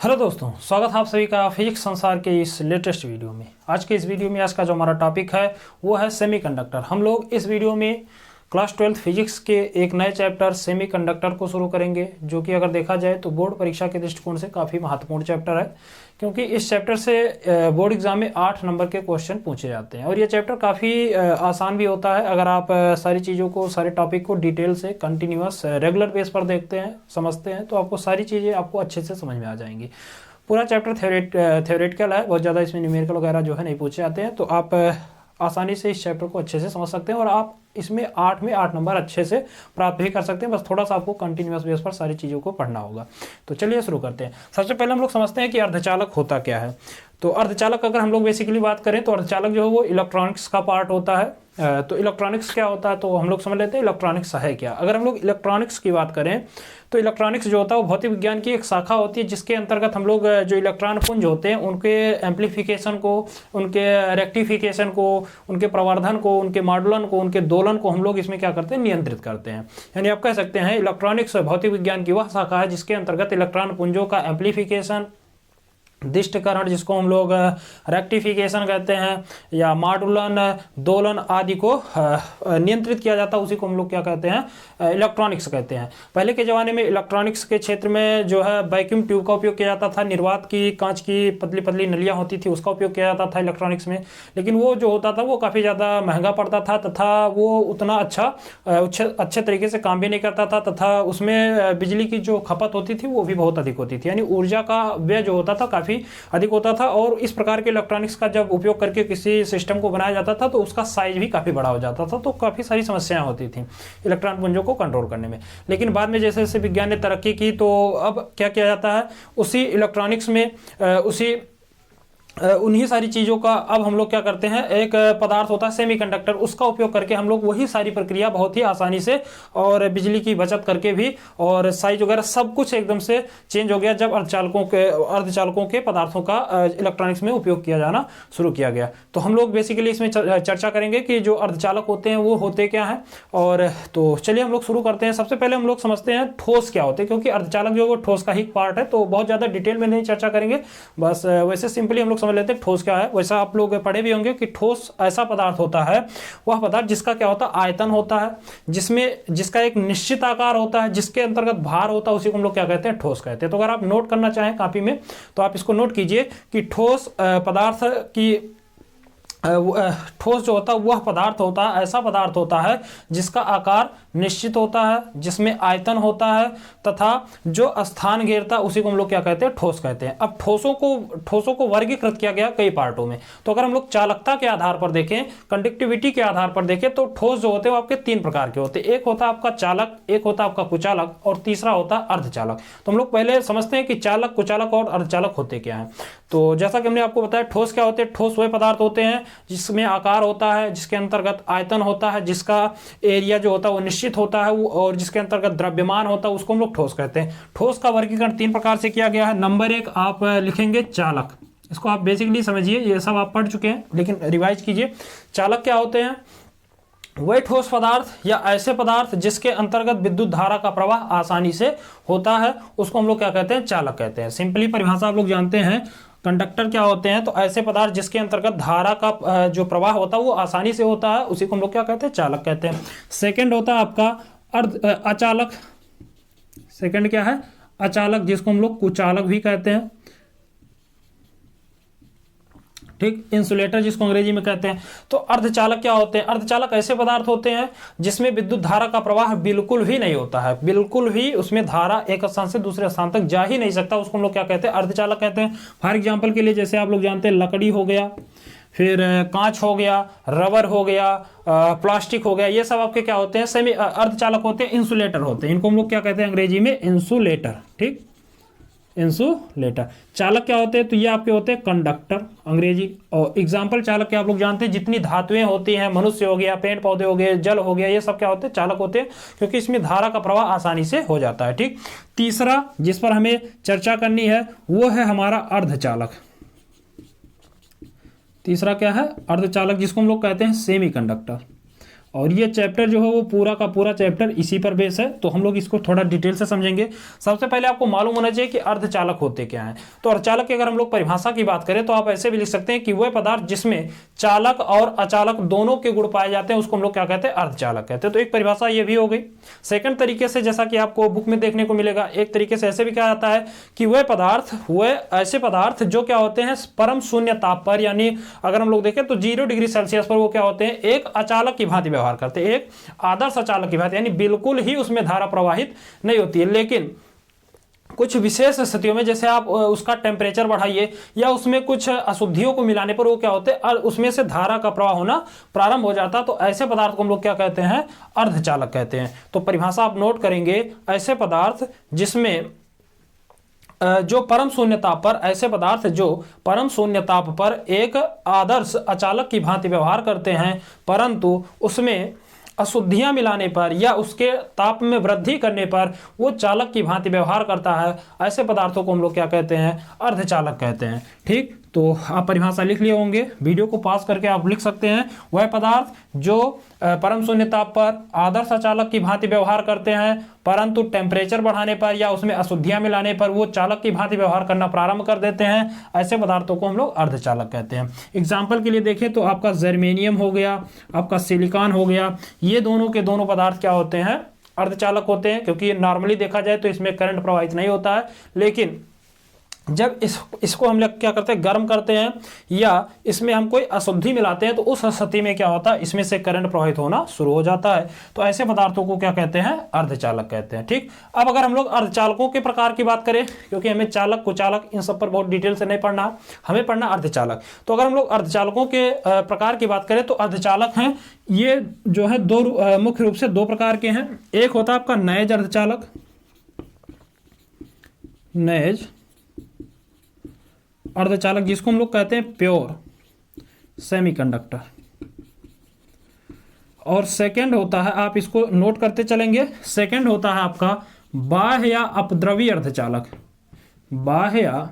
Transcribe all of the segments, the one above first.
Hello दोस्तों, स्वागत है आप सभी का फिजिक्स संसार के इस लेटेस्ट वीडियो में। आज के इस वीडियो में आज का जो हमारा टॉपिक है वो है सेमीकंडक्टर। हम लोग इस वीडियो में क्लास 12 फिजिक्स के एक नए चैप्टर सेमीकंडक्टर को शुरू करेंगे, जो कि अगर देखा जाए तो बोर्ड परीक्षा के दृष्टिकोण से काफ़ी महत्वपूर्ण चैप्टर है, क्योंकि इस चैप्टर से बोर्ड एग्जाम में 8 नंबर के क्वेश्चन पूछे जाते हैं। और ये चैप्टर काफ़ी आसान भी होता है अगर आप सारी चीज़ों को, सारे टॉपिक को डिटेल से कंटिन्यूअस रेगुलर बेस पर देखते हैं, समझते हैं, तो आपको सारी चीज़ें आपको अच्छे से समझ में आ जाएंगी। पूरा चैप्टर थ्योरेटिकल है, बहुत ज़्यादा इसमें न्यूमेरिकल वगैरह जो है नहीं पूछे जाते हैं, तो आप आसानी से इस चैप्टर को अच्छे से समझ सकते हैं और आप इसमें 8 में 8 नंबर अच्छे से प्राप्त भी कर सकते हैं। बस थोड़ा सा आपको कंटिन्यूअस बेस पर सारी चीज़ों को पढ़ना होगा। तो चलिए शुरू करते हैं। सबसे पहले हम लोग समझते हैं कि अर्धचालक होता क्या है। तो अर्धचालक अगर हम लोग बेसिकली बात करें तो अर्धचालक जो है वो इलेक्ट्रॉनिक्स का पार्ट होता है। तो इलेक्ट्रॉनिक्स क्या होता है तो हम लोग समझ लेते हैं इलेक्ट्रॉनिक्स है क्या। अगर हम लोग इलेक्ट्रॉनिक्स की बात करें तो इलेक्ट्रॉनिक्स जो होता है वो भौतिक विज्ञान की एक शाखा होती है, जिसके अंतर्गत हम लोग जो इलेक्ट्रॉन पुंज होते हैं उनके एम्प्लीफिकेशन को, उनके रेक्टिफिकेशन को, उनके प्रवर्धन को, उनके मॉडुलन को, उनके दोलन को हम लोग इसमें क्या करते हैं, नियंत्रित करते हैं। यानी आप कह सकते हैं इलेक्ट्रॉनिक्स भौतिक विज्ञान की वह शाखा है जिसके अंतर्गत इलेक्ट्रॉन पुंजों का एम्प्लीफिकेशन, दिष्टकरण जिसको हम लोग रेक्टिफिकेशन कहते हैं, या मॉडुलन, दोलन आदि को नियंत्रित किया जाता है, उसी को हम लोग क्या कहते हैं, इलेक्ट्रॉनिक्स कहते हैं। पहले के ज़माने में इलेक्ट्रॉनिक्स के क्षेत्र में जो है वैक्यूम ट्यूब का उपयोग किया जाता था, निर्वात की कांच की पतली पतली नलियाँ होती थी, उसका उपयोग किया जाता था इलेक्ट्रॉनिक्स में। लेकिन वो जो होता था वो काफ़ी ज़्यादा महंगा पड़ता था, तथा वो उतना अच्छे तरीके से काम भी नहीं करता था, तथा उसमें बिजली की जो खपत होती थी वो भी बहुत अधिक होती थी। यानी ऊर्जा का व्यय जो होता था काफ़ी अधिक होता था। और इस प्रकार के इलेक्ट्रॉनिक्स का जब उपयोग करके किसी सिस्टम को बनाया जाता था तो उसका साइज भी काफ़ी बड़ा हो जाता था, तो काफ़ी सारी समस्याएं होती थी इलेक्ट्रॉन पुंजों को कंट्रोल करने में। लेकिन बाद में जैसे जैसे विज्ञान ने तरक्की की तो अब क्या किया जाता है, उसी इलेक्ट्रॉनिक्स में उन्हीं सारी चीज़ों का अब हम लोग क्या करते हैं, एक पदार्थ होता है सेमीकंडक्टर, उसका उपयोग करके हम लोग वही सारी प्रक्रिया बहुत ही आसानी से और बिजली की बचत करके भी, और साइज वगैरह सब कुछ एकदम से चेंज हो गया जब अर्धचालकों के पदार्थों का इलेक्ट्रॉनिक्स में उपयोग किया जाना शुरू किया गया। तो हम लोग बेसिकली इसमें चर्चा करेंगे कि जो अर्धचालक होते हैं वो होते क्या हैं। और तो चलिए हम लोग शुरू करते हैं। सबसे पहले हम लोग समझते हैं ठोस क्या होते हैं, क्योंकि अर्धचालक जो है वो ठोस का ही पार्ट है, तो बहुत ज़्यादा डिटेल में नहीं चर्चा करेंगे, बस वैसे सिंपली हम लोग समझ लेते हैं ठोस क्या है। वैसा आप लोग पढ़े भी होंगे कि ठोस ऐसा पदार्थ होता है, वह पदार्थ जिसका क्या होता है, आयतन होता है, जिसका एक निश्चित आकार होता है, जिसके अंतर्गत भार होता है, उसी को हम लोग क्या कहते हैं, ठोस कहते हैं। तो अगर आप नोट करना चाहें कॉपी में तो आप इसको नोट कीजिए कि ठोस पदार्थ की ठोस जो होता है वह पदार्थ होता है, ऐसा पदार्थ होता है जिसका आकार निश्चित होता है, जिसमें आयतन होता है, तथा जो स्थान घेरता है उसी को हम लोग क्या कहते हैं, ठोस कहते हैं। अब ठोसों को वर्गीकृत किया गया कई पार्टों में। तो अगर हम लोग चालकता के आधार पर देखें, कंडक्टिविटी के आधार पर देखें, तो ठोस जो होते हैं वो आपके 3 प्रकार के होते हैं। एक होता है आपका चालक, एक होता है आपका कुचालक, और तीसरा होता है अर्धचालक। तो हम लोग पहले समझते हैं कि चालक, कुचालक और अर्धचालक होते क्या हैं। तो जैसा कि हमने आपको बताया ठोस क्या होते हैं, ठोस वह पदार्थ होते हैं जिसमें आकार होता है, जिसके अंतर्गत आयतन होता है, जिसका एरिया जो होता है वो निश्चित होता है, और जिसके अंतर्गत द्रव्यमान होता है, उसको हम लोग ठोस कहते हैं। ठोस का वर्गीकरण 3 प्रकार से किया गया है। नंबर 1 आप लिखेंगे चालक। इसको आप बेसिकली समझिए, ये सब आप पढ़ चुके हैं लेकिन रिवाइज कीजिए। चालक क्या होते हैं, वह ठोस पदार्थ या ऐसे पदार्थ जिसके अंतर्गत विद्युत धारा का प्रवाह आसानी से होता है, उसको हम लोग क्या कहते हैं, चालक कहते हैं। सिंपली परिभाषा आप लोग जानते हैं। कंडक्टर क्या होते हैं, तो ऐसे पदार्थ जिसके अंतर्गत धारा का जो प्रवाह होता है वो आसानी से होता है, उसी को हम लोग क्या कहते हैं, चालक कहते हैं। सेकंड होता है आपका अचालक। सेकंड क्या है, अचालक, जिसको हम लोग कुचालक भी कहते हैं, ठीक। इंसुलेटर जिसको अंग्रेजी में कहते हैं। तो अर्धचालक क्या होते हैं, अर्धचालक ऐसे पदार्थ होते हैं जिसमें विद्युत धारा का प्रवाह बिल्कुल भी नहीं होता है, बिल्कुल भी उसमें धारा एक स्थान से दूसरे स्थान तक जा ही नहीं सकता, उसको हम लोग क्या कहते हैं, अर्धचालक कहते हैं। फॉर एग्जांपल के लिए जैसे आप लोग जानते हैं लकड़ी हो गया, फिर कांच हो गया, रबर हो गया, प्लास्टिक हो गया, ये सब आपके क्या होते हैं, सेमी अर्धचालक होते हैं, इंसुलेटर होते हैं। इनको हम लोग क्या कहते हैं अंग्रेजी में, इंसुलेटर, ठीक, इंसुलेटर। चालक क्या होते हैं, तो ये आपके होते हैं कंडक्टर, अंग्रेजी। और एग्जाम्पल चालक क्या आप लोग जानते हैं, जितनी धातुएं होती हैं, मनुष्य हो गया, पेड़ पौधे हो गए, जल हो गया, ये सब क्या होते हैं, चालक होते हैं, क्योंकि इसमें धारा का प्रवाह आसानी से हो जाता है, ठीक। तीसरा जिस पर हमें चर्चा करनी है वो है हमारा अर्धचालक। तीसरा क्या है, अर्धचालक, जिसको हम लोग कहते हैं सेमीकंडक्टर। और ये चैप्टर जो है वो पूरा का पूरा चैप्टर इसी पर बेस है। तो हम लोग इसको थोड़ा डिटेल से समझेंगे। सबसे पहले आपको मालूम होना चाहिए कि अर्धचालक होते क्या हैं। तो अर्धचालक की अगर हम लोग परिभाषा की बात करें तो आप ऐसे भी लिख सकते हैं कि वह पदार्थ जिसमें चालक और अचालक दोनों के गुण पाए जाते हैं उसको हम लोग क्या कहते हैं, अर्धचालक कहते हैं। तो एक परिभाषा ये भी हो गई। सेकंड तरीके से जैसा कि आपको बुक में देखने को मिलेगा, एक तरीके से ऐसे भी कहा जाता है कि वह ऐसे पदार्थ जो क्या होते हैं परम शून्य ताप पर, यानी अगर हम लोग देखें तो 0 डिग्री सेल्सियस पर वो क्या होते हैं, एक अचालक की भांति व्यवहार करते हैं, एक आदर्श अचालक की भांति, यानी बिल्कुल ही उसमें धारा प्रवाहित नहीं होती है। लेकिन कुछ विशेष स्थितियों में जैसे आप उसका टेम्परेचर बढ़ाइए या उसमें कुछ अशुद्धियों को मिलाने पर वो क्या होते हैं, उसमें से धारा का प्रवाह होना प्रारंभ हो जाता है। तो ऐसे पदार्थ को हम लोग क्या कहते हैं, अर्धचालक कहते हैं। तो परिभाषा आप नोट करेंगे, ऐसे पदार्थ जिसमें जो परम शून्य ताप पर, ऐसे पदार्थ जो परम शून्य ताप पर एक आदर्श अचालक की भांति व्यवहार करते हैं परंतु उसमें अशुद्धियां मिलाने पर या उसके ताप में वृद्धि करने पर वो चालक की भांति व्यवहार करता है, ऐसे पदार्थों को हम लोग क्या कहते हैं, अर्धचालक कहते हैं। ठीक, तो आप परिभाषा लिख लिए होंगे, वीडियो को पास करके आप लिख सकते हैं, वह पदार्थ जो परम शून्य ताप पर आदर्श अचालक की भांति व्यवहार करते हैं परंतु टेम्परेचर बढ़ाने पर या उसमें अशुद्धियां मिलाने पर वो चालक की भांति व्यवहार करना प्रारंभ कर देते हैं, ऐसे पदार्थों को हम लोग अर्धचालक कहते हैं। एग्जाम्पल के लिए देखें तो आपका जर्मेनियम हो गया, आपका सिलिकॉन हो गया, ये दोनों के दोनों पदार्थ क्या होते हैं, अर्धचालक होते हैं। क्योंकि नॉर्मली देखा जाए तो इसमें करंट प्रवाहित नहीं होता है, लेकिन जब इसको हम लोग क्या करते हैं, गर्म करते हैं या इसमें हम कोई अशुद्धि मिलाते हैं तो उस स्थिति में क्या होता है, इसमें से करंट प्रवाहित होना शुरू हो जाता है। तो ऐसे पदार्थों को क्या कहते हैं, अर्धचालक कहते हैं। ठीक, अब अगर हम लोग अर्धचालकों के प्रकार की बात करें, क्योंकि हमें चालक कुचालक इन सब पर बहुत डिटेल से नहीं पढ़ना, हमें पढ़ना अर्धचालक। तो अगर हम लोग अर्धचालकों के प्रकार की बात करें तो अर्धचालक हैं ये जो है दो मुख्य रूप से दो प्रकार के हैं। एक होता है आपका नैज अर्धचालक, नैज अर्धचालक जिसको हम लोग कहते हैं प्योर सेमीकंडक्टर। और सेकंड होता है, आप इसको नोट करते चलेंगे, सेकंड होता है आपका बाह्य या अपद्रवी अर्धचालक, बाह्य या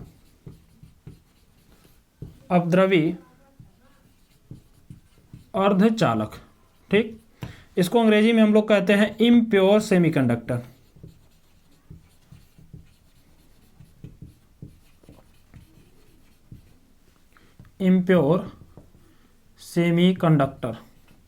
अपद्रवी अर्धचालक। ठीक, इसको अंग्रेजी में हम लोग कहते हैं इम्प्योर सेमीकंडक्टर। Impure semiconductor.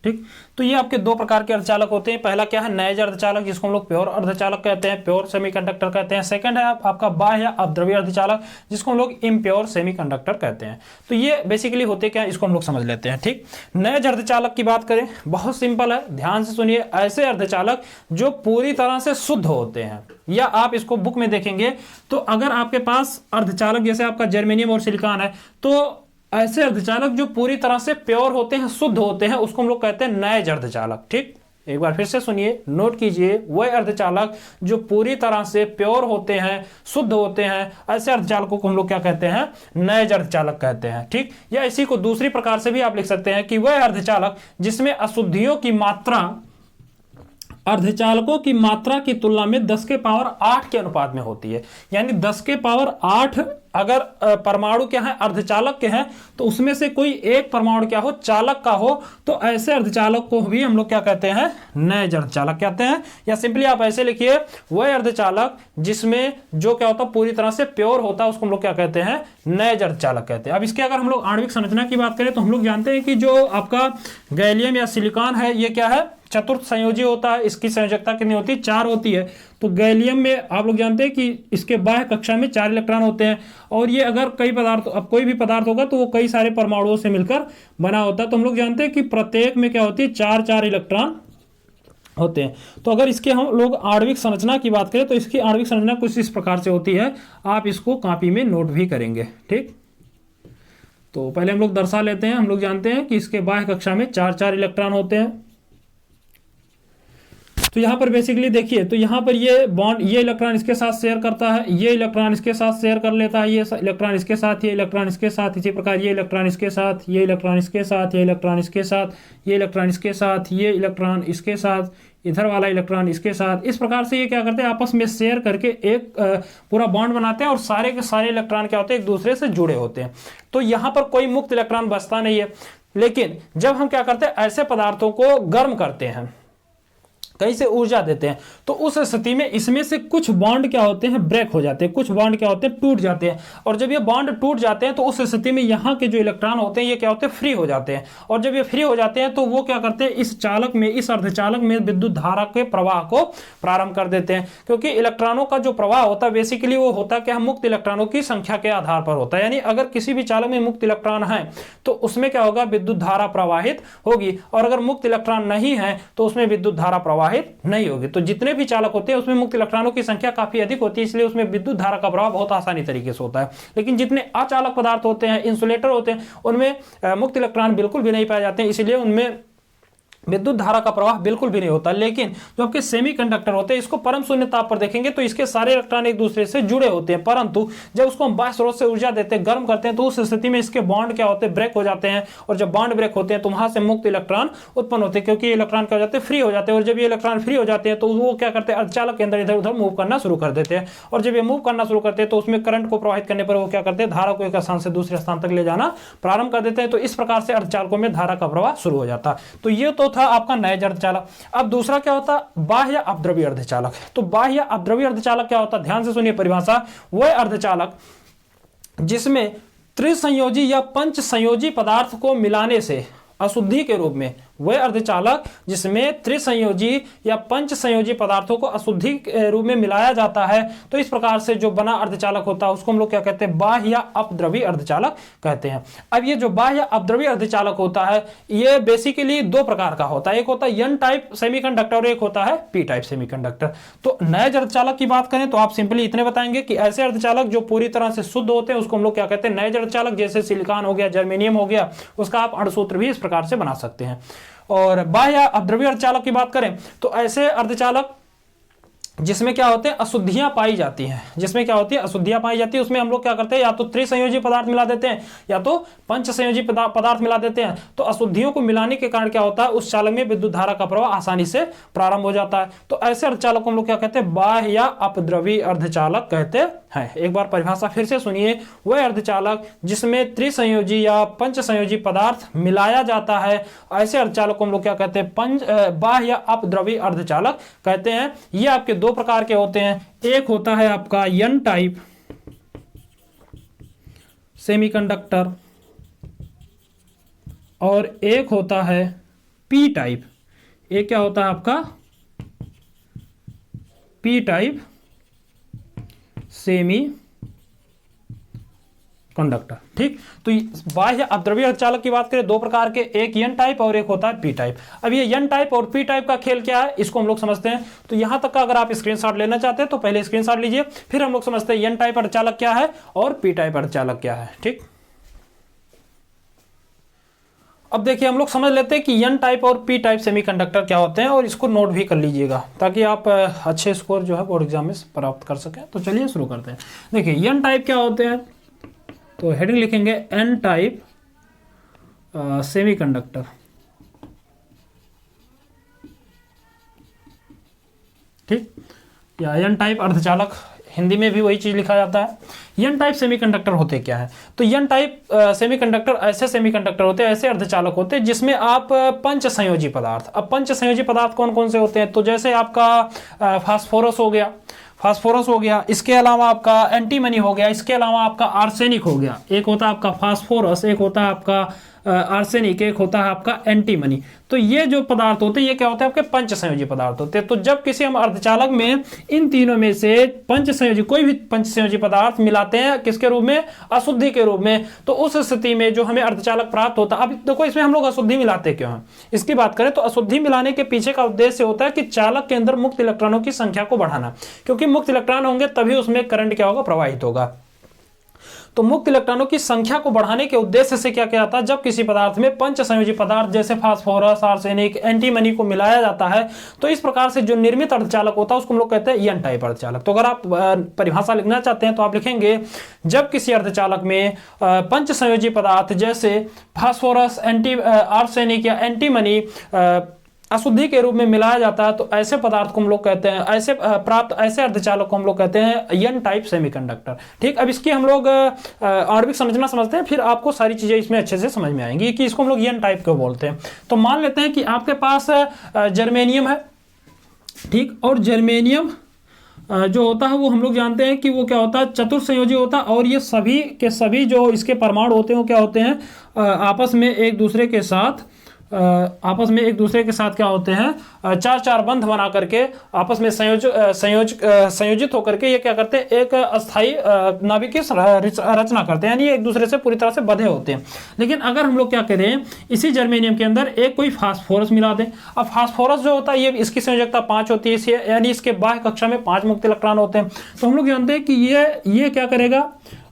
ठीक, तो ये आपके दो प्रकार के अर्धचालक होते हैं। पहला क्या है, नैज अर्धचालक जिसको हम लोग प्योर अर्धचालक कहते हैं, प्योर सेमीकंडक्टर कहते हैं। सेकंड है आपका बाह्य या अपद्रवी अर्धचालक जिसको हम लोग इम्प्योर सेमीकंडक्टर कहते हैं। तो ये बेसिकली होते क्या, इसको हम लोग समझ लेते हैं। ठीक, नैज अर्धचालक की बात करें, बहुत सिंपल है, ध्यान से सुनिए। ऐसे अर्धचालक जो पूरी तरह से शुद्ध होते हैं, या आप इसको बुक में देखेंगे तो अगर आपके पास अर्धचालक जैसे आपका जर्मेनियम और सिलिकॉन है तो ऐसे अर्धचालक जो पूरी तरह से प्योर होते हैं, शुद्ध होते हैं, उसको हम लोग कहते हैं नैज अर्धचालक। ठीक, एक बार फिर से सुनिए, नोट कीजिए, वह अर्धचालक जो पूरी तरह से प्योर होते हैं, शुद्ध होते हैं, ऐसे अर्धचालकों को हम लोग क्या कहते हैं, नैज अर्धचालक कहते हैं। ठीक, या इसी को दूसरी प्रकार से भी आप लिख सकते हैं कि वह अर्धचालक जिसमें अशुद्धियों की मात्रा अर्धचालकों की मात्रा की तुलना में 10 के पावर 8 के अनुपात में होती है। यानी 10 के पावर 8 अगर परमाणु क्या है, अर्धचालक के हैं, तो उसमें से कोई एक परमाणु क्या हो, चालक का हो, तो ऐसे अर्धचालक को भी हम लोग क्या कहते हैं, नैज अर्धचालक कहते हैं। या सिंपली आप ऐसे लिखिए, वह अर्धचालक जिसमें जो क्या होता है पूरी तरह से प्योर होता है उसको हम लोग क्या कहते हैं, नैज अर्धचालक कहते हैं। अब इसके अगर हम लोग आणविक संरचना की बात करें तो हम लोग जानते हैं कि जो आपका गैलियम या सिलिकॉन है ये क्या है, चतुर्थ संयोजी होता है। इसकी संयोजकता कितनी होती है, 4 होती है। तो गैलियम में आप लोग जानते हैं कि इसके बाह्य कक्षा में 4 इलेक्ट्रॉन होते हैं, और ये अगर कई पदार्थ, अब कोई भी पदार्थ होगा तो वो कई सारे परमाणुओं से मिलकर बना होता है। तो हम लोग जानते हैं कि प्रत्येक में क्या होती है, 4-4 इलेक्ट्रॉन होते हैं। तो अगर इसके हम लोग आणविक संरचना की बात करें तो इसकी आणविक संरचना कुछ इस प्रकार से होती है, आप इसको कॉपी में नोट भी करेंगे। ठीक, तो पहले हम लोग दर्शा लेते हैं। हम लोग जानते हैं कि इसके बाह्य कक्षा में 4-4 इलेक्ट्रॉन होते हैं। तो यहाँ पर बेसिकली देखिए, तो यहाँ पर ये बॉन्ड, ये इलेक्ट्रॉन इसके साथ शेयर करता है, ये इलेक्ट्रॉन इसके साथ शेयर कर लेता है, ये इलेक्ट्रॉन इसके साथ, ये इलेक्ट्रॉन इसके साथ, इसी प्रकार ये इलेक्ट्रॉन इसके साथ, ये इलेक्ट्रॉन इसके साथ, ये इलेक्ट्रॉन इसके साथ, ये इलेक्ट्रॉन इसके साथ, ये इलेक्ट्रॉन इसके साथ, इधर वाला इलेक्ट्रॉन इसके साथ। इस प्रकार से ये क्या करते हैं, आपस में शेयर करके एक पूरा बॉन्ड बनाते हैं, और सारे के सारे इलेक्ट्रॉन क्या होते हैं, एक दूसरे से जुड़े होते हैं। तो यहाँ पर कोई मुक्त इलेक्ट्रॉन बचता नहीं है। लेकिन जब हम क्या करते हैं, ऐसे पदार्थों को गर्म करते हैं, कहीं से ऊर्जा देते हैं, तो उस स्थिति में इसमें से कुछ बॉन्ड क्या होते हैं, ब्रेक हो जाते हैं, कुछ बॉन्ड क्या होते हैं, टूट जाते हैं। और जब ये बॉन्ड टूट जाते हैं तो उस स्थिति में यहाँ के जो इलेक्ट्रॉन होते हैं ये क्या होते हैं, फ्री हो जाते हैं। और जब ये फ्री हो जाते हैं तो वो क्या करते हैं, इस चालक में, इस अर्धचालक में विद्युत धारा के प्रवाह को प्रारंभ कर देते हैं। क्योंकि इलेक्ट्रॉनों का जो प्रवाह होता है बेसिकली वो होता है कि हम मुक्त इलेक्ट्रॉनों की संख्या के आधार पर होता है। यानी अगर किसी भी चालक में मुक्त इलेक्ट्रॉन है तो उसमें क्या होगा, विद्युत धारा प्रवाहित होगी, और अगर मुक्त इलेक्ट्रॉन नहीं है तो उसमें विद्युत धारा प्रवाहित नहीं होगी। तो जितने भी चालक होते हैं उसमें मुक्त इलेक्ट्रॉनों की संख्या काफी अधिक होती है, इसलिए उसमें विद्युत धारा का प्रवाह बहुत आसानी तरीके से होता है। लेकिन जितने अचालक पदार्थ होते हैं, इंसुलेटर होते हैं, उनमें मुक्त इलेक्ट्रॉन बिल्कुल भी नहीं पाए जाते हैं, इसलिए उनमें विद्युत धारा का प्रवाह बिल्कुल भी नहीं होता। लेकिन जो आपके सेमीकंडक्टर होते हैं, इसको परम शून्य ताप पर देखेंगे तो इसके सारे इलेक्ट्रॉन एक दूसरे से जुड़े होते हैं, परंतु जब उसको हम बाह्य स्रोत से ऊर्जा देते हैं, गर्म करते हैं, तो उस स्थिति में इसके बॉन्ड क्या होते हैं, ब्रेक हो जाते हैं। और जब बॉन्ड ब्रेक होते हैं तो वहां से मुक्त इलेक्ट्रॉन उत्पन्न होते हैं, क्योंकि ये इलेक्ट्रॉन क्या हो जाते हैं, फ्री हो जाते हैं। और जब ये इलेक्ट्रॉन फ्री हो जाते हैं तो वो क्या करते हैं, अर्धचालक के अंदर इधर उधर मूव करना शुरू कर देते हैं। और जब ये मूव करना शुरू करते हैं तो उसमें करंट को प्रवाहित करने पर वो क्या करते हैं, धारा को एक स्थान से दूसरे स्थान तक ले जाना प्रारंभ कर देते हैं। तो इस प्रकार से अर्धचालकों में धारा का प्रवाह शुरू हो जाता है। तो ये तो था आपका नए अर्धचालक। अब दूसरा क्या होता है, बाह्य अपद्रव्य अर्धचालक। तो बाह्य अपद्रव्य अर्धचालक क्या होता है, ध्यान से सुनिए परिभाषा। वह अर्धचालक जिसमें त्रिसंयोजी या पंच संयोजी पदार्थ को मिलाने से अशुद्धि के रूप में, वह अर्धचालक जिसमें त्रिसंयोजी या पंच संयोजी पदार्थों को अशुद्धि के रूप में मिलाया जाता है। तो इस प्रकार से जो बना अर्धचालक होता है उसको हम लोग क्या कहते हैं, बाह्य अपद्रव्य अर्धचालक कहते हैं। अब ये जो बाह्य अपद्रव्य अर्धचालक होता है ये बेसिकली दो प्रकार का होता है, एक होता है एन टाइप सेमीकंडक्टर और एक होता है पी टाइप सेमीकंडक्टर। तो नए अर्धचालक की बात करें तो आप सिंपली इतने बताएंगे कि ऐसे अर्धचालक जो पूरी तरह से शुद्ध होते हैं उसको हम लोग क्या कहते हैं, नए अर्धचालक। जैसे सिलिकॉन हो गया, जर्मेनियम हो गया, उसका आप अणुसूत्र भी इस प्रकार से बना सकते हैं। और बाह्य अपद्रव्य अर्धचालक की बात करें तो ऐसे अर्धचालक जिसमें क्या होते हैं, अशुद्धियां पाई जाती हैं, जिसमें क्या होती है, अशुद्धियां पाई जाती है, उसमें हम लोग क्या करते हैं, या तो त्रिसंयोजी पदार्थ मिला देते हैं या तो पंच संयोजी पदार्थ मिला देते हैं। तो अशुद्धियों को मिलाने के कारण क्या होता है, उस चालक में विद्युत धारा का प्रवाह आसानी से प्रारंभ हो जाता है। तो ऐसे अर्धचालक को हम लोग क्या कहते हैं, बाह्य अपद्रव्य अर्धचालक कहते हैं। एक बार परिभाषा फिर से सुनिए, वह अर्धचालक जिसमें त्रिसंयोजी या पंच संयोजी पदार्थ मिलाया जाता है, ऐसे अर्धचालक को हम लोग क्या कहते हैं, बाह्य अपद्रव्य अर्धचालक कहते हैं। ये आपके दो प्रकार के होते हैं, एक होता है आपका एन टाइप सेमीकंडक्टर और एक होता है पी टाइप। एक क्या होता है आपका, पी टाइप सेमी कंडक्टर। ठीक, तो बाह्य अपद्रव्य अर्धचालक की बात करें दो प्रकार के, एक एन टाइप और एक होता है पी टाइप। अब ये एन टाइप और पी टाइप का खेल क्या है इसको हम लोग समझते हैं। तो यहां तक का अगर आप स्क्रीनशॉट लेना चाहते हैं तो पहले स्क्रीनशॉट लीजिए, फिर हम लोग समझते हैं एन टाइप अर्धचालक क्या है और पी टाइप अर्धचालक क्या है। ठीक, अब देखिए हम लोग समझ लेते हैं कि एन टाइप और पी टाइप सेमीकंडक्टर क्या होते हैं, और इसको नोट भी कर लीजिएगा ताकि आप अच्छे स्कोर जो है बोर्ड एग्जाम में प्राप्त कर सकें। तो चलिए शुरू करते हैं। देखिए एन टाइप क्या होते हैं, तो हेडिंग लिखेंगे एन टाइप सेमीकंडक्टर। ठीक, या एन टाइप अर्धचालक, हिंदी में भी वही चीज लिखा जाता है। एन टाइप सेमीकंडक्टर होते क्या है, तो एन टाइप सेमीकंडक्टर ऐसे सेमीकंडक्टर होते हैं, ऐसे अर्धचालक होते हैं जिसमें आप पंच संयोजी पदार्थ, अब पंच संयोजी पदार्थ कौन कौन से होते हैं, तो जैसे आपका फास्फोरस हो गया, इसके अलावा आपका एंटीमनी हो गया, इसके अलावा आपका आर्सेनिक हो गया। एक होता है आपका फास्फोरस, एक होता है आपका आर्सेनिक, एक होता है आपका एंटीमनी। तो ये जो पदार्थ होते हैं ये क्या होते हैं, आपके पंच संयोजी पदार्थ होते हैं। तो जब किसी हम अर्धचालक में इन तीनों में से पंच संयोजी, कोई भी पंच संयोजी पदार्थ मिलाते हैं किसके रूप में, अशुद्धि के रूप में, तो उस स्थिति में जो हमें अर्धचालक प्राप्त होता है। अब देखो इसमें हम लोग अशुद्धि मिलाते क्यों हैं, इसकी बात करें तो अशुद्धि मिलाने के पीछे का उद्देश्य होता है कि चालक के अंदर मुक्त इलेक्ट्रॉनों की संख्या को बढ़ाना, क्योंकि मुक्त इलेक्ट्रॉन होंगे तभी उसमें करंट क्या होगा, प्रवाहित होगा। तो मुक्त इलेक्ट्रॉनों की संख्या को बढ़ाने के उद्देश्य से क्या किया जाता है, जब किसी पदार्थ में पंच संयोजी पदार्थ जैसे फास्फोरस, आर्सेनिक, एंटीमनी को मिलाया जाता है, तो इस प्रकार से जो निर्मित अर्धचालक होता है उसको हम लोग कहते हैं एन टाइप अर्धचालक। तो अगर आप परिभाषा लिखना चाहते हैं तो आप लिखेंगे, जब किसी अर्धचालक में पंच संयोजी पदार्थ जैसे फास्फोरस, आर्सेनिक या एंटीमनी अशुद्धि के रूप में मिलाया जाता है तो ऐसे पदार्थ को हम लोग कहते हैं, ऐसे प्राप्त ऐसे अर्धचालक को हम लोग कहते हैं एन टाइप सेमीकंडक्टर। ठीक, अब इसकी हम लोग आणविक संरचना समझते हैं, फिर आपको सारी चीजें इसमें अच्छे से समझ में आएंगी कि इसको हम लोग एन टाइप क्यों बोलते हैं। तो मान लेते हैं कि आपके पास जर्मेनियम है, ठीक, और जर्मेनियम जो होता है वो हम लोग जानते हैं कि वो क्या होता है, चतुर्संयोजी होता है, और ये सभी के सभी जो इसके परमाणु होते हैं वो क्या होते हैं, आपस में एक दूसरे के साथ क्या होते हैं, चार चार बंध बना करके आपस में संयोजित होकर के ये क्या करते हैं, एक अस्थाई नाभिकीय रचना करते हैं, यानी एक दूसरे से पूरी तरह से बंधे होते हैं। लेकिन अगर हम लोग क्या करें, इसी जर्मेनियम के अंदर एक कोई फास्फोरस मिला दें। अब फास्फोरस जो होता है ये इसकी संयोजकता 5 होती है, यानी इसके बाह्य कक्षा में 5 मुक्त इलेक्ट्रॉन होते हैं। तो हम लोग जानते हैं कि ये क्या करेगा,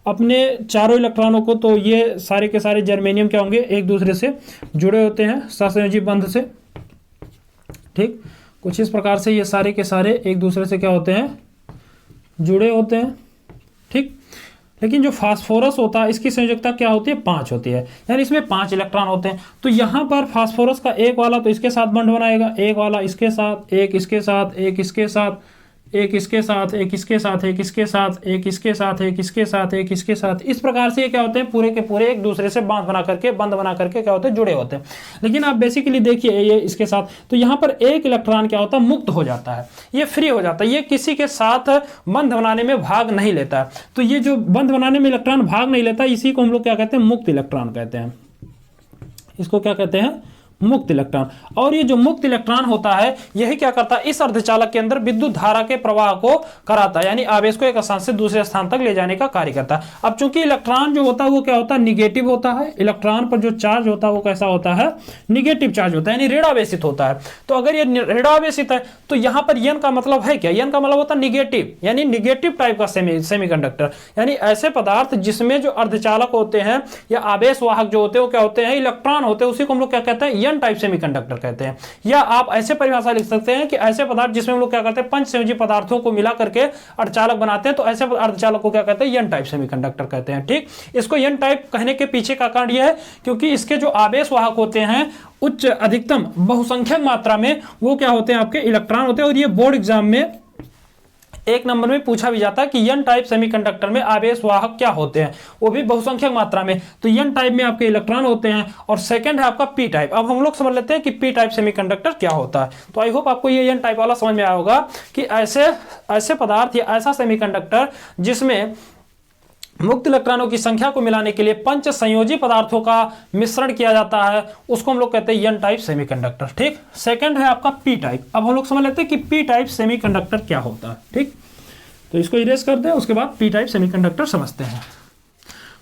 अपने चारों इलेक्ट्रॉनों को, तो ये सारे के सारे जर्मेनियम क्या होंगे, एक दूसरे से जुड़े होते हैं सहसंयोजी बंध से। ठीक, कुछ इस प्रकार से ये सारे के सारे एक दूसरे से क्या होते हैं, जुड़े होते हैं। ठीक, लेकिन जो फास्फोरस होता है इसकी संयोजकता क्या होती है, 5 होती है, यानी इसमें 5 इलेक्ट्रॉन होते हैं। तो यहाँ पर फास्फोरस का एक वाला तो इसके साथ बंध बनाएगा, एक वाला इसके साथ, एक इसके साथ, एक इसके साथ, एक इसके साथ, एक इसके साथ, एक इसके साथ, एक इसके साथ, एक इसके साथ, एक इसके साथ, इस प्रकार से ये क्या होते हैं, पूरे के पूरे एक दूसरे से बंध बना करके क्या होते हैं, जुड़े होते हैं। लेकिन आप बेसिकली देखिए ये इसके साथ, तो यहाँ पर एक इलेक्ट्रॉन क्या होता है, मुक्त हो जाता है, ये फ्री हो जाता है, ये किसी के साथ बंध बनाने में भाग नहीं लेता है। तो ये जो बंध बनाने में इलेक्ट्रॉन भाग नहीं लेता, इसी को हम लोग क्या कहते हैं, मुक्त इलेक्ट्रॉन कहते हैं। इसको क्या कहते हैं, मुक्त इलेक्ट्रॉन। और ये जो मुक्त इलेक्ट्रॉन होता है यही क्या करता है, इस अर्धचालक के अंदर विद्युत धारा के प्रवाह को कराता है, यानी आवेश को एक स्थान से दूसरे स्थान तक ले जाने का कार्य करता है। अब चूंकि इलेक्ट्रॉन जो होता है वो क्या होता है, निगेटिव होता है, इलेक्ट्रॉन पर जो चार्ज होता है वो कैसा होता है, निगेटिव चार्ज होता है, यानी ऋणावेशित होता है। तो अगर ये ऋणावेशित है तो यहां पर यन का मतलब है क्या, यन का मतलब होता है निगेटिव, यानी निगेटिव टाइप का सेमीकंडक्टर, यानी ऐसे पदार्थ जिसमें जो अर्धचालक होते हैं या आवेश वाहक जो होते हैं वो क्या होते हैं, इलेक्ट्रॉन होते हैं, उसी को हम लोग क्या कहते हैं, एन टाइप सेमीकंडक्टर कहते हैं। या आप ऐसे परिभाषा लिख सकते हैं कि ऐसे पदार्थ जिसमें हम लोग क्या करते हैं, पंचसंयोजी पदार्थों को मिला करके अर्धचालक बनाते हैं, तो ऐसे अर्धचालक को क्या कहते हैं, एन टाइप सेमीकंडक्टर कहते हैं। ठीक, इसको एन टाइप कहने के पीछे का कारण यह है क्योंकि इसके जो आवेश वाहक होते हैं उच्च अधिकतम बहुसंख्यक मात्रा में वो क्या होते हैं, आपके इलेक्ट्रॉन होते हैं। और ये बोर्ड एग्जाम में 1 नंबर में पूछा भी जाता है कि एन टाइप सेमीकंडक्टर में आवेश वाहक क्या होते हैं, वो भी बहुसंख्यक मात्रा में। तो एन टाइप में आपके इलेक्ट्रॉन होते हैं, और सेकंड है आपका पी टाइप। अब हम लोग समझ लेते हैं कि पी टाइप सेमीकंडक्टर क्या होता है। तो आई होप आपको ये एन टाइप वाला समझ में आया होगा कि ऐसे पदार्थ या ऐसा सेमीकंडक्टर जिसमें मुक्त इलेक्ट्रॉनों की संख्या को मिलाने के लिए पंच संयोजी पदार्थों का मिश्रण किया जाता है, उसको हम लोग कहते हैं एन टाइप सेमीकंडक्टर। ठीक, सेकंड है आपका पी टाइप। अब हम लोग समझ लेते हैं कि पी टाइप सेमीकंडक्टर क्या होता है। ठीक, तो इसको इरेज कर दें, उसके बाद पी टाइप सेमीकंडक्टर समझते हैं।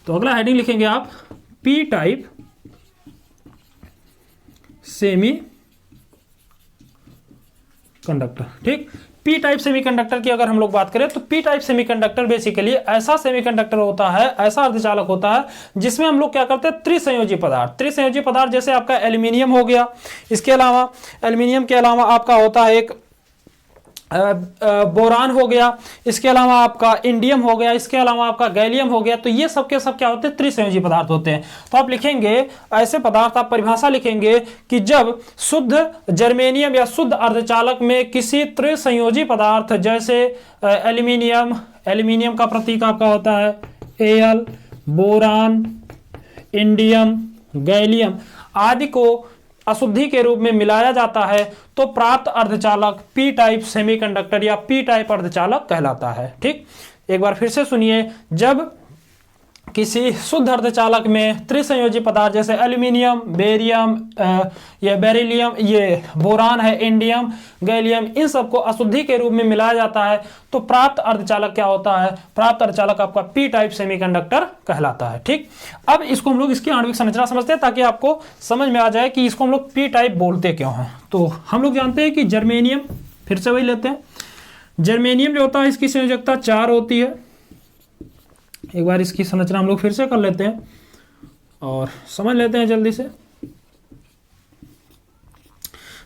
तो अगला हेडिंग लिखेंगे आप, पी टाइप सेमी कंडक्टर। ठीक, पी टाइप सेमीकंडक्टर की अगर हम लोग बात करें तो पी टाइप सेमीकंडक्टर बेसिकली ऐसा सेमीकंडक्टर होता है, ऐसा अर्धचालक होता है जिसमें हम लोग क्या करते हैं, त्रिसंयोजी पदार्थ जैसे आपका एल्यूमिनियम हो गया, इसके अलावा एल्यूमिनियम के अलावा आपका होता है एक बोरान हो गया, इसके अलावा आपका इंडियम हो गया, इसके अलावा आपका गैलियम हो गया। तो ये सब के सब क्या होते हैं, त्रिसंयोजी पदार्थ होते हैं। तो आप लिखेंगे ऐसे पदार्थ, आप परिभाषा लिखेंगे कि जब शुद्ध जर्मेनियम या शुद्ध अर्धचालक में किसी त्रिसंयोजी पदार्थ जैसे एल्यूमिनियम का प्रतीक आपका होता है Al, बोरान, इंडियम, गैलियम आदि को अशुद्धि के रूप में मिलाया जाता है तो प्राप्त अर्धचालक पी टाइप सेमीकंडक्टर या पी टाइप अर्धचालक कहलाता है। ठीक, एक बार फिर से सुनिए, जब किसी शुद्ध अर्धचालक में त्रिसंयोजी पदार्थ जैसे एल्यूमिनियम, बेरियम, ये बेरिलियम, ये बोरान है, इंडियम, गैलियम, इन सबको अशुद्धि के रूप में मिलाया जाता है तो प्राप्त अर्धचालक क्या होता है, प्राप्त अर्धचालक आपका पी टाइप सेमीकंडक्टर कहलाता है। ठीक, अब इसको हम लोग इसकी आणविक संरचना समझते हैं ताकि आपको समझ में आ जाए कि इसको हम लोग पी टाइप बोलते क्यों हैं। तो हम लोग जानते हैं कि जर्मेनियम, फिर से वही लेते हैं, जर्मेनियम जो होता है इसकी संयोजकता 4 होती है। एक बार इसकी संरचना हम लोग फिर से कर लेते हैं और समझ लेते हैं जल्दी से।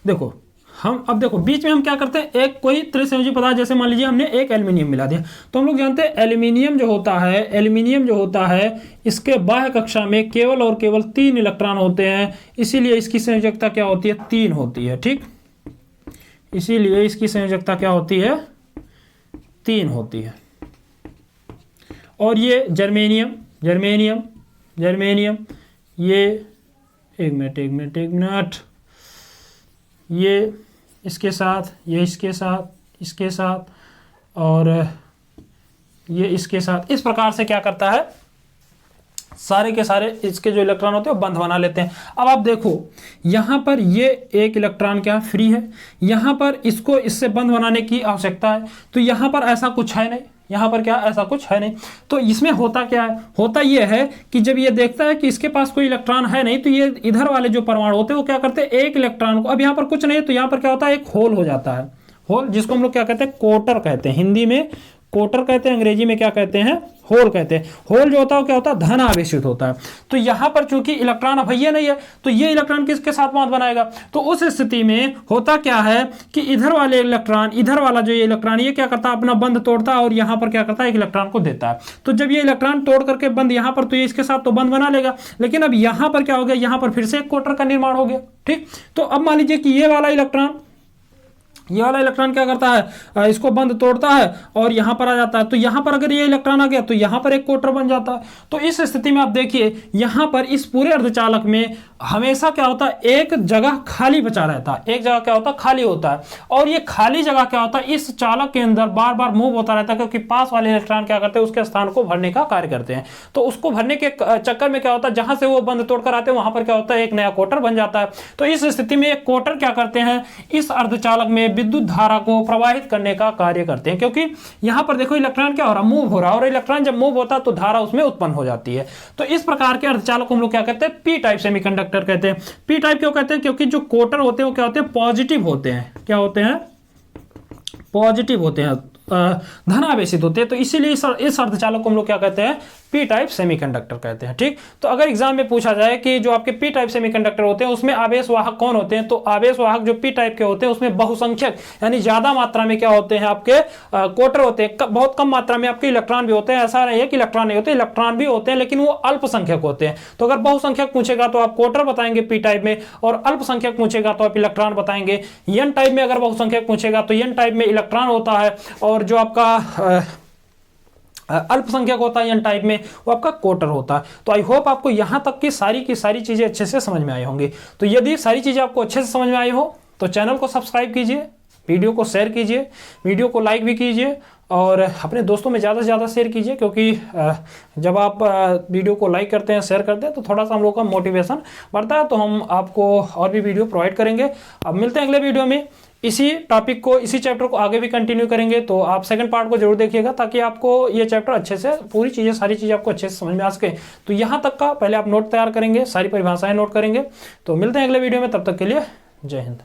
देखो अब देखो बीच में हम क्या करते हैं, एक कोई त्रिसंयोजी पदार्थ जैसे मान लीजिए हमने एक एल्यूमिनियम मिला दिया, तो हम लोग जानते हैं एल्यूमिनियम जो होता है इसके बाह्य कक्षा में केवल और केवल 3 इलेक्ट्रॉन होते हैं, इसीलिए इसकी संयोजकता क्या होती है, 3 होती है। ठीक, इसीलिए इसकी संयोजकता क्या होती है, 3 होती है। और ये जर्मेनियम जर्मेनियम जर्मेनियम, ये एक मिनट, ये इसके साथ, ये इसके साथ, इसके साथ, और ये इसके साथ, इस प्रकार से क्या करता है, सारे के सारे इसके जो इलेक्ट्रॉन होते हैं वो बंध बना लेते हैं। अब आप देखो यहां पर ये एक इलेक्ट्रॉन क्या फ्री है, यहां पर इसको इससे बंध बनाने की आवश्यकता है, तो यहां पर ऐसा कुछ है नहीं, यहां पर क्या ऐसा कुछ है नहीं। तो इसमें होता क्या है, होता यह है कि जब ये देखता है कि इसके पास कोई इलेक्ट्रॉन है नहीं, तो ये इधर वाले जो परमाणु होते हैं वो क्या करते हैं, एक इलेक्ट्रॉन को, अब यहां पर कुछ नहीं है तो यहां पर क्या होता है, एक होल हो जाता है, होल, जिसको हम लोग क्या कहते हैं, कोटर कहते हैं, हिंदी में कोटर कहते हैं, अंग्रेजी में क्या कहते हैं, होल कहते हैं। होल जो होता है वो क्या होता है, धन आवेशित होता है। तो यहां पर चूंकि इलेक्ट्रॉन अब ये नहीं है, तो ये इलेक्ट्रॉन किसके साथ बांध बनाएगा, तो उस स्थिति में होता क्या है कि इधर वाले इलेक्ट्रॉन, इधर वाला जो ये इलेक्ट्रॉन, ये क्या करता है, अपना बंध तोड़ता है और यहां पर क्या करता है, एक इलेक्ट्रॉन को देता है। तो जब ये इलेक्ट्रॉन तोड़ करके बंध यहां पर, तो ये इसके साथ तो बंध बना लेगा, लेकिन अब यहां पर क्या हो गया, यहां पर फिर से एक कोटर का निर्माण हो गया। ठीक, तो अब मान लीजिए कि ये वाला इलेक्ट्रॉन क्या करता है, इसको बंध तोड़ता है और यहां पर आ जाता है। तो यहां पर अगर ये इलेक्ट्रॉन आ गया तो यहां पर एक कोटर बन जाता है। तो इस स्थिति में आप देखिए यहां पर इस पूरे अर्धचालक में हमेशा क्या होता है, एक जगह खाली बचा रहता है, एक जगह क्या होता है, खाली होता है। और ये खाली जगह क्या होता है, इस चालक के अंदर बार बार मूव होता रहता है, क्योंकि पास वाले इलेक्ट्रॉन क्या करते हैं, उसके स्थान को भरने का कार्य करते हैं। तो उसको भरने के चक्कर में क्या होता है, जहां से वो बंध तोड़कर आते हैं वहां पर क्या होता है, एक नया कोटर बन जाता है। तो इस स्थिति में एक कोटर क्या करते हैं, इस अर्धचालक में विद्युत धारा को प्रवाहित करने का कार्य करते हैं, क्योंकि यहां पर देखो इलेक्ट्रॉन क्या हो रहा है, मूव हो रहा है, और इलेक्ट्रॉन जब मूव होता है तो धारा उसमें उत्पन्न हो जाती है। तो इस प्रकार के अर्धचालक को हम लोग क्या कहते हैं, पी टाइप सेमीकंडक्टर कहते हैं। पी टाइप क्यों कहते हैं, क्योंकि जो कोटर होते हैं वो क्या होते हैं, पॉजिटिव होते हैं, क्या होते हैं, पॉजिटिव होते हैं, धनावेशित होते हैं। तो इसीलिए इस अर्धचालक को हम लोग क्या कहते हैं, पी टाइप सेमीकंडक्टर कहते हैं। ठीक, तो अगर एग्जाम में पूछा जाए कि जो आपके पी टाइप सेमीकंडक्टर होते हैं उसमें आवेश वाहक कौन होते हैं, तो आवेश वाहक जो पी टाइप के होते हैं उसमें बहुसंख्यक यानी ज्यादा मात्रा में क्या होते हैं, आपके कोटर होते हैं, बहुत कम मात्रा में आपके इलेक्ट्रॉन भी होते हैं। ऐसा नहीं है कि इलेक्ट्रॉन नहीं होते, इलेक्ट्रॉन भी होते हैं, लेकिन वो अल्पसंख्यक होते हैं। तो अगर बहुसंख्यक पूछेगा तो आप कोटर बताएंगे पी टाइप में, और अल्पसंख्यक पूछेगा तो आप इलेक्ट्रॉन बताएंगे। एन टाइप में अगर बहुसंख्यक पूछेगा तो एन टाइप में इलेक्ट्रॉन होता है, और जो आपका अल्पसंख्यक होता है एन टाइप में, वो आपका कोटर होता है। तो आई होप आपको यहां तक की सारी चीजें अच्छे से समझ में आई होंगी। तो यदि सारी चीजें आपको अच्छे से समझ में आई हो तो चैनल को सब्सक्राइब कीजिए, वीडियो को शेयर कीजिए, वीडियो को लाइक भी कीजिए, और अपने दोस्तों में ज़्यादा से ज़्यादा शेयर कीजिए, क्योंकि जब आप वीडियो को लाइक करते हैं, शेयर करते हैं, तो थोड़ा सा हम लोग का मोटिवेशन बढ़ता है, तो हम आपको और भी वीडियो प्रोवाइड करेंगे। अब मिलते हैं अगले वीडियो में, इसी टॉपिक को, इसी चैप्टर को आगे भी कंटिन्यू करेंगे। तो आप सेकंड पार्ट को जरूर देखिएगा, ताकि आपको ये चैप्टर अच्छे से, पूरी चीज़ें, सारी चीज़ें आपको अच्छे से समझ में आ सके। तो यहाँ तक का पहले आप नोट तैयार करेंगे, सारी परिभाषाएं नोट करेंगे। तो मिलते हैं अगले वीडियो में, तब तक के लिए जय हिंद।